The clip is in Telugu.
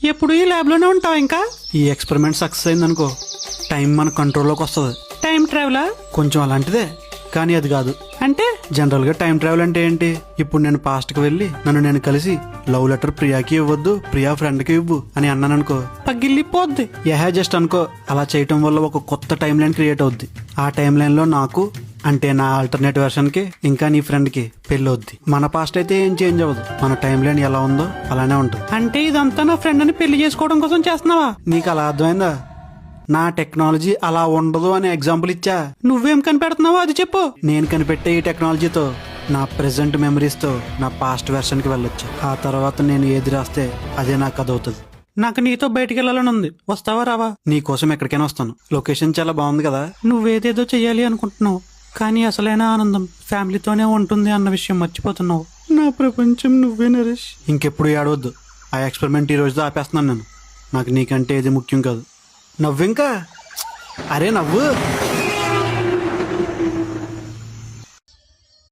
ఎప్పుడు ఈ ల్యాబ్ లోనే ఉంటావు ఇంకా? ఈ ఎక్స్పెరిమెంట్ సక్సెస్ అయిందనుకో టైం మన కంట్రోల్లోకి వస్తుంది. టైం ట్రావెలా? కొంచెం అలాంటిదే, కానీ అది కాదు. అంటే జనరల్ గా టైం ట్రావెల్ అంటే ఏంటి? ఇప్పుడు నేను పాస్ట్ కి వెళ్ళి నన్ను నేను కలిసి లవ్ లెటర్ ప్రియాకి ఇవ్వద్దు, ప్రియా ఫ్రెండ్ కి ఇవ్వు అని అన్నాను అనుకో, పగిలిపోద్ది. జస్ట్ అనుకో, అలా చేయటం వల్ల ఒక కొత్త టైం లైన్ క్రియేట్ అవుద్ది. ఆ టైం లైన్ లో నాకు అంటే నా ఆల్టర్నేట్ వెర్షన్ కి ఇంకా నీ ఫ్రెండ్ కి పెళ్లి అవుద్ది. మన పాస్ట్ అయితే ఏం చేంజ్ అవ్వదు, మన టైం లైన్ ఎలా ఉందో అలానే ఉంటుంది. అంటే ఇదంతా నా ఫ్రెండ్ అని పెళ్లి చేసుకోవడం కోసం చేస్తున్నావా? నీకు అలా అర్థమైందా? నా టెక్నాలజీ అలా ఉండదు అని ఎగ్జాంపుల్ ఇచ్చా. నువ్వేం కనిపెడుతున్నావో అది చెప్పు. నేను కనిపెట్టే ఈ టెక్నాలజీతో నా ప్రెసెంట్ మెమరీస్ తో నా పాస్ట్ వెర్షన్ కి వెళ్ళొచ్చు. ఆ తర్వాత నేను ఏది రాస్తే అదే నాకు కథ అవుతుంది. నాకు నీతో బయటికి వెళ్ళాలని ఉంది, వస్తావా రావా? నీ కోసం ఎక్కడికైనా వస్తాను. లొకేషన్ చాలా బాగుంది కదా. నువ్వేదేదో చెయ్యాలి అనుకుంటున్నావు, కానీ అసలైన ఆనందం ఫ్యామిలీతోనే ఉంటుంది అన్న విషయం మర్చిపోతున్నావు. నా ప్రపంచం నువ్వే నరేష్. ఇంకెప్పుడు ఏడవద్దు. ఆ ఎక్స్పెరిమెంట్ ఈ రోజుతో ఆపేస్తున్నాను నేను. నాకు నీకంటే ఏది ముఖ్యం కాదు. నవ్వింకా? అరే నవ్వు.